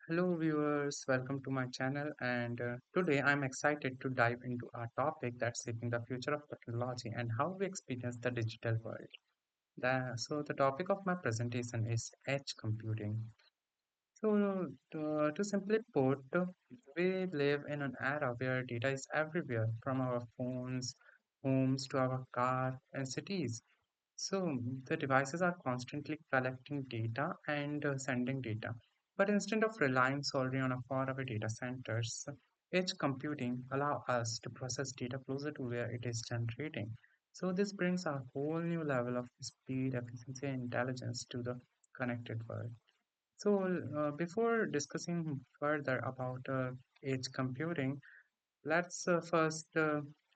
Hello, viewers. Welcome to my channel. And today I'm excited to dive into a topic that's shaping the future of technology and how we experience the digital world. So the topic of my presentation is edge computing. So, to simply put, we live in an era where data is everywhere, from our phones, homes to our car and cities. So the devices are constantly collecting data and sending data. But instead of relying solely on a faraway data centers, edge computing allow us to process data closer to where it is generating. So this brings a whole new level of speed, efficiency, and intelligence to the connected world. So before discussing further about edge computing, let's first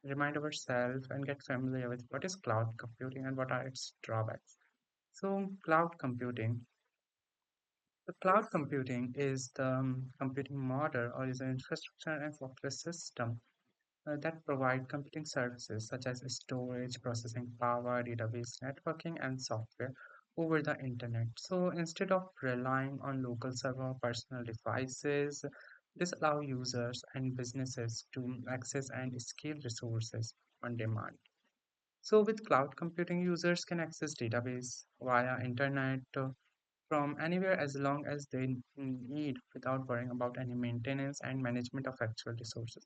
remind ourselves and get familiar with what is cloud computing and what are its drawbacks. So, cloud computing is the computing model or is an infrastructure and software system that provide computing services such as storage, processing power, database networking, and software over the internet. So instead of relying on local server personal devices, this allows users and businesses to access and scale resources on demand. So with cloud computing, users can access database via internet from anywhere as long as they need without worrying about any maintenance and management of actual resources.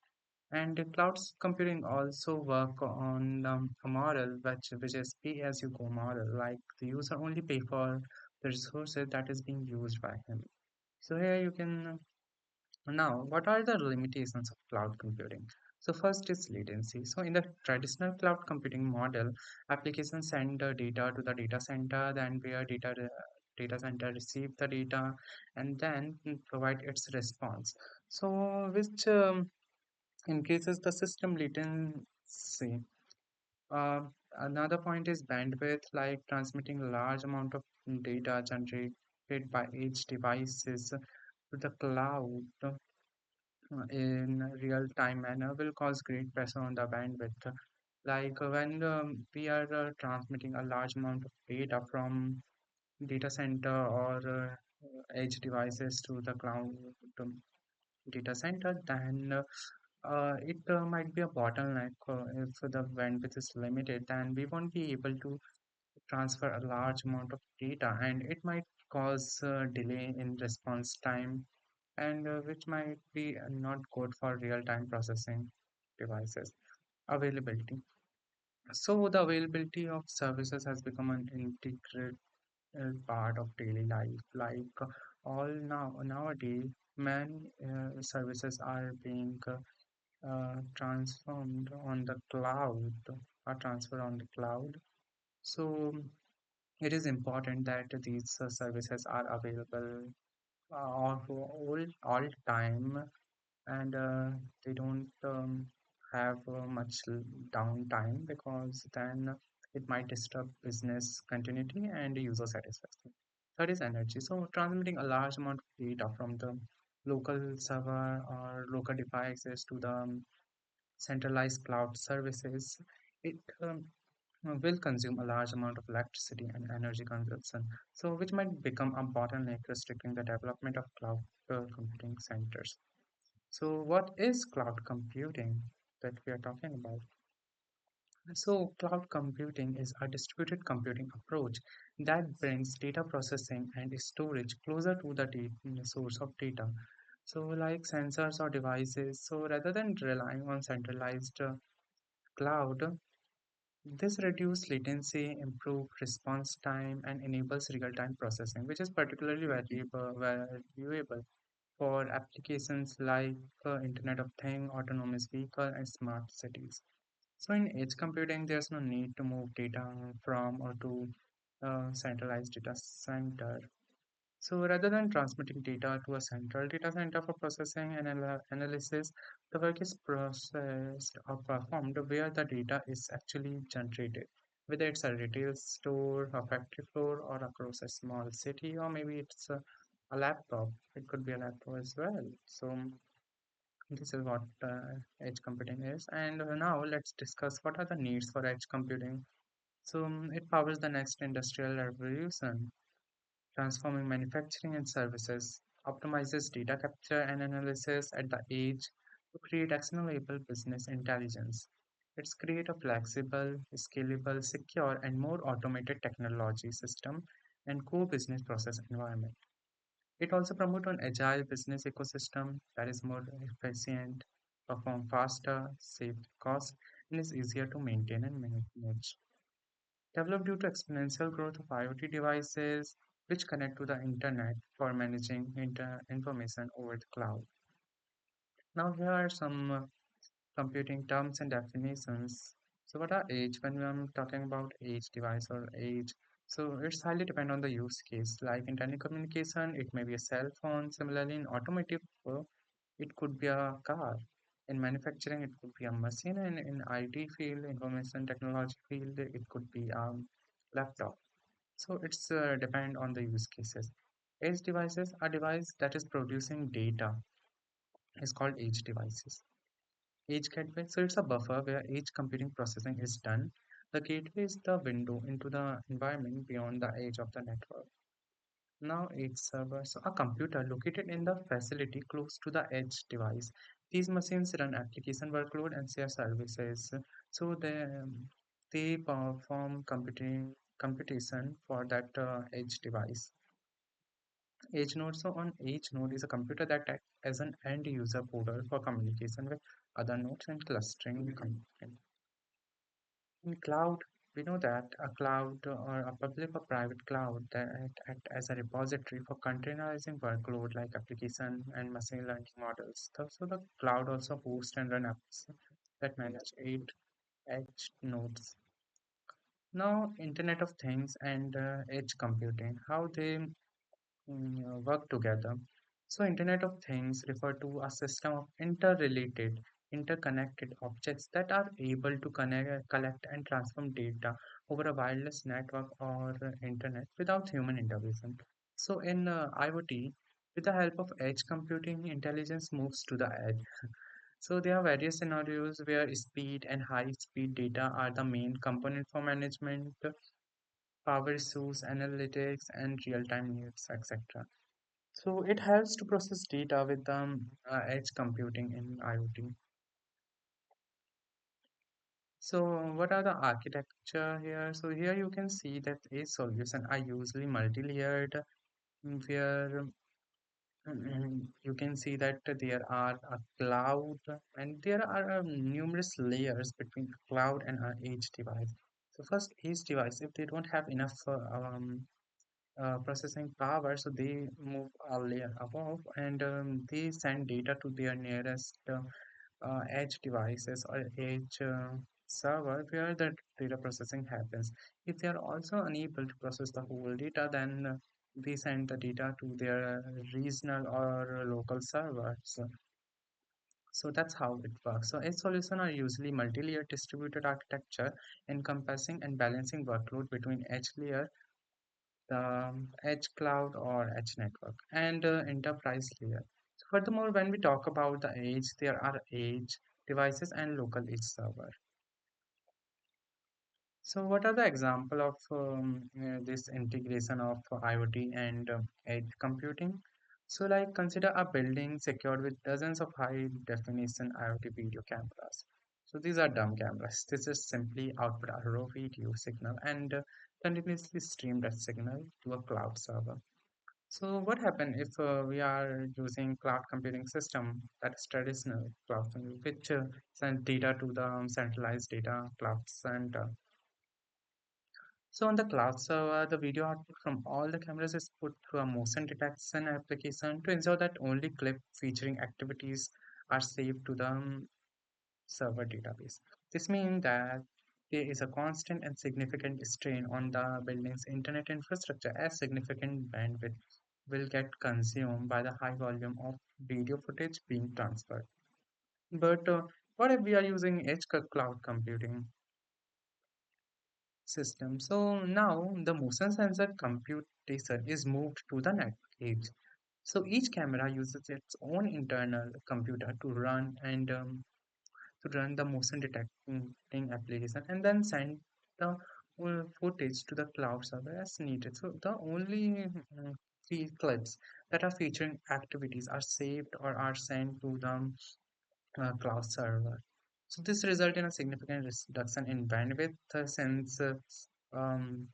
And the cloud computing also work on a model which is pay as you go model, like the user only pay for the resources that is being used by him. So here you can now, what are the limitations of cloud computing? So first is latency. So in the traditional cloud computing model, applications send the data to the data center, then where data center receive the data and then provide its response. So which increases the system latency. Another point is bandwidth, like transmitting a large amount of data generated by each devices to the cloud in real-time manner will cause great pressure on the bandwidth. Like when we are transmitting a large amount of data from data center or edge devices to the cloud um, data center, then it might be a bottleneck. If the bandwidth is limited, then we won't be able to transfer a large amount of data, and it might cause delay in response time and which might be not good for real-time processing devices. Availability. So the availability of services has become an integral part of daily life. Like all nowadays, many services are being transformed on the cloud, are transferred on the cloud. So it is important that these services are available all time and they don't have much downtime because then it might disturb business continuity and user satisfaction. Third is energy. So transmitting a large amount of data from the local server or local devices to the centralized cloud services, it will consume a large amount of electricity and energy consumption, so which might become a bottleneck restricting the development of cloud computing centers. So, what is cloud computing that we are talking about? So, cloud computing is a distributed computing approach that brings data processing and storage closer to the source of data. So, like sensors or devices. So, rather than relying on centralized cloud, this reduces latency, improves response time, and enables real-time processing, which is particularly valuable for applications like Internet of Things, autonomous vehicle, and smart cities. So in edge computing, there's no need to move data from or to a centralized data center. So rather than transmitting data to a central data center for processing and analysis, the work is processed or performed where the data is actually generated, whether it's a retail store, a factory floor, or across a small city, or maybe it's a laptop. It could be a laptop as well. So this is what edge computing is. And now let's discuss what are the needs for edge computing. So it powers the next industrial revolution, transforming manufacturing and services. optimizes data capture and analysis at the edge to create actionable business intelligence. It's create a flexible, scalable, secure, and more automated technology system and core business process environment. It also promotes an agile business ecosystem that is more efficient, perform faster, save cost, and is easier to maintain and manage. Developed due to exponential growth of IoT devices which connect to the internet for managing information over the cloud. Now here are some computing terms and definitions. So what are edge? When I'm talking about edge device or edge, so it's highly depend on the use case. Like in telecommunication, it may be a cell phone. Similarly, in automotive, it could be a car. In manufacturing, it could be a machine, and in IT field, information technology field, it could be a laptop. So it's depend on the use cases. Edge devices are device that is producing data is called edge devices. Edge gateway, so it's a buffer where edge computing processing is done. The gateway is the window into the environment beyond the edge of the network. Now edge server, so a computer located in the facility close to the edge device. These machines run application workload and share services. So they perform computation for that edge device. Edge node. So on edge node is a computer that acts as an end user portal for communication with other nodes and clustering. In cloud, we know that a cloud or a public or private cloud that act as a repository for containerizing workload like application and machine learning models. So the cloud also hosts and run apps that manage eight edge nodes. Now, Internet of Things and edge computing, how they work together. So, Internet of Things refer to a system of interrelated, interconnected objects that are able to collect and transform data over a wireless network or internet without human intervention. So, in IoT, with the help of edge computing, intelligence moves to the edge. So, there are various scenarios where speed and high speed data are the main component for management, power source analytics, and real time news, etc. So it helps to process data with edge computing in IoT. So what are the architecture here? So here you can see that a solution are usually multi-layered, where you can see that there are a cloud and there are numerous layers between cloud and an edge device. So first edge device, if they don't have enough processing power, so they move a layer above and they send data to their nearest edge devices or edge server where the data processing happens. If they are also unable to process the whole data, then they send the data to their regional or local servers. So that's how it works. So edge solutions are usually multi-layer distributed architecture encompassing and balancing workload between edge layer, the edge cloud or edge network, and enterprise layer. So furthermore, when we talk about the edge, there are edge devices and local edge server. So what are the example of this integration of IoT and edge computing? So like consider a building secured with dozens of high definition IoT video cameras. So these are dumb cameras. This is simply output a raw video signal and continuously stream that signal to a cloud server. So what happen if we are using cloud computing system that is traditional cloud computing, which send data to the centralized data cloud center. So on the cloud server, the video output from all the cameras is put through a motion detection application to ensure that only clip featuring activities are saved to the server database. This means that there is a constant and significant strain on the building's internet infrastructure as significant bandwidth will get consumed by the high volume of video footage being transferred. But what if we are using edge cloud computing system? So now the motion sensor computation is moved to the network edge. So each camera uses its own internal computer to run the motion detecting application and then send the footage to the cloud server as needed. So the only clips that are featuring activities are saved or are sent to the cloud server. So this result in a significant reduction in bandwidth since um,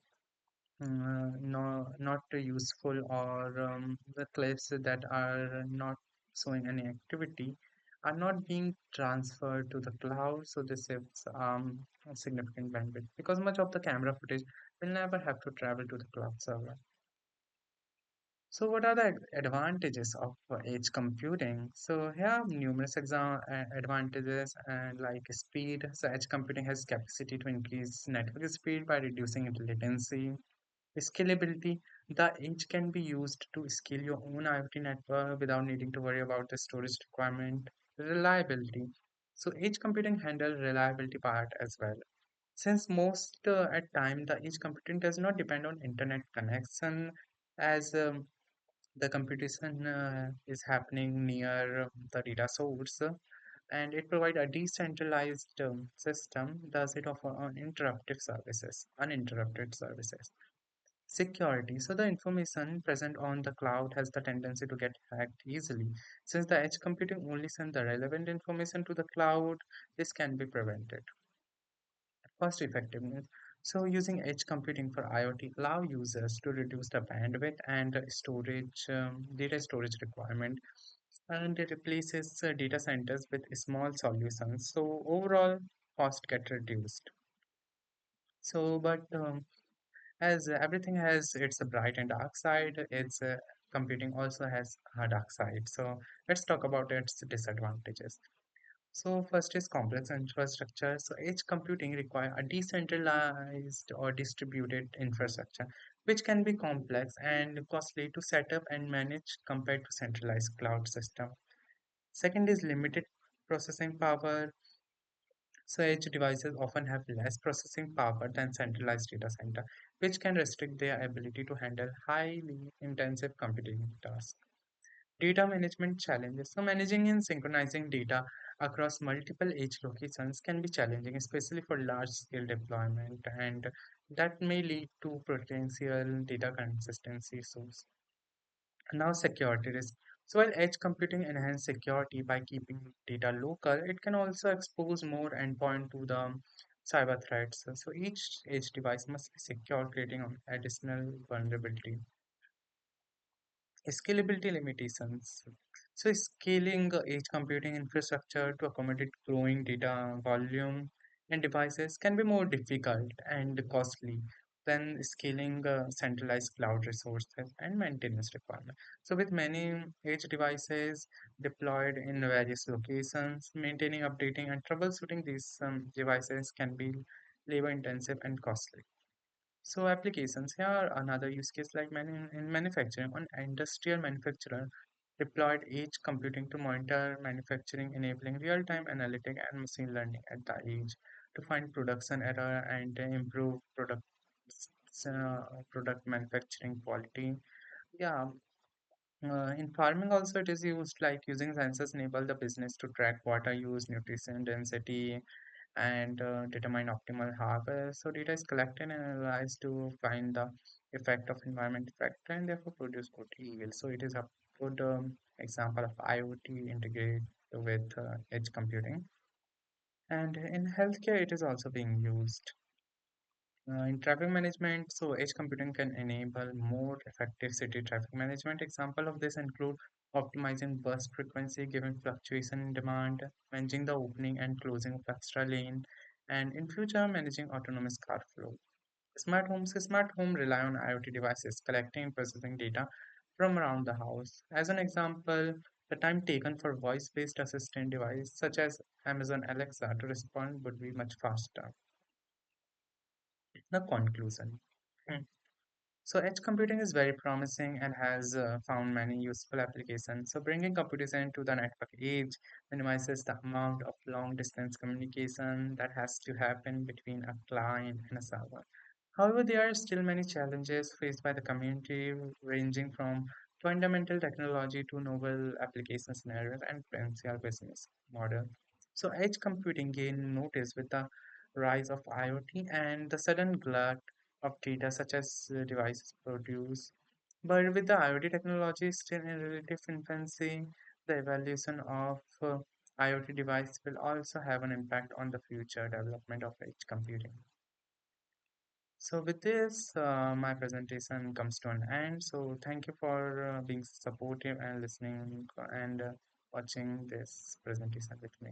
no, not useful or the clips that are not showing any activity are not being transferred to the cloud. So this saves a significant bandwidth because much of the camera footage will never have to travel to the cloud server. So what are the advantages of edge computing? So here are numerous advantages and like speed. So edge computing has capacity to increase network speed by reducing latency. Scalability. The edge can be used to scale your own IoT network without needing to worry about the storage requirement. Reliability. So edge computing handle reliability part as well. Since most at time the edge computing does not depend on internet connection as the computation is happening near the data source and it provides a decentralized system, thus it offer uninterrupted services. Security. So the information present on the cloud has the tendency to get hacked easily. Since the edge computing only send the relevant information to the cloud, this can be prevented. Cost effectiveness. So using edge computing for IoT allow users to reduce the bandwidth and data storage requirement and it replaces data centers with small solutions. So overall cost get reduced. So but as everything has its bright and dark side, its computing also has a dark side. So let's talk about its disadvantages. So first is complex infrastructure. So edge computing require a decentralized or distributed infrastructure, which can be complex and costly to set up and manage compared to centralized cloud system. Second is limited processing power. So edge devices often have less processing power than centralized data center, which can restrict their ability to handle highly intensive computing tasks. Data management challenges. So managing and synchronizing data across multiple edge locations can be challenging, especially for large-scale deployment, and that may lead to potential data consistency issues. Now, security risk. So while edge computing enhances security by keeping data local, it can also expose more endpoint to the cyber threats. So each edge device must be secure, creating an additional vulnerability. Scalability limitations. So scaling edge computing infrastructure to accommodate growing data volume and devices can be more difficult and costly than scaling centralized cloud resources and maintenance requirements. So with many edge devices deployed in various locations, maintaining, updating, and troubleshooting these devices can be labor intensive and costly. So applications here are another use case like in manufacturing on industrial manufacturer deployed edge computing to monitor manufacturing, enabling real-time analytic and machine learning at the edge to find production error and improve product manufacturing quality. Yeah, in farming also it is used like using sensors enable the business to track water use, nutrition density, and determine optimal harvest. So data is collected and analyzed to find the effect of environment factor and therefore produce good yield. So it is a good example of IoT integrated with edge computing. And in healthcare, it is also being used. In traffic management, so edge computing can enable more effective city traffic management. Example of this include optimizing bus frequency given fluctuation in demand, managing the opening and closing of extra lane, and in future managing autonomous car flow. Smart home rely on IoT devices collecting and processing data from around the house. As an example, the time taken for voice-based assistant device such as Amazon Alexa to respond would be much faster. The conclusion. Hmm. So edge computing is very promising and has found many useful applications. So bringing computation to the network edge minimizes the amount of long distance communication that has to happen between a client and a server. However, there are still many challenges faced by the community ranging from fundamental technology to novel application scenarios and potential business model. So edge computing gained notice with the rise of IoT and the sudden glut of data such as devices produce. But with the IoT technology still in relative infancy, the evolution of IoT device will also have an impact on the future development of edge computing. So with this, my presentation comes to an end. So thank you for being supportive and listening and watching this presentation with me.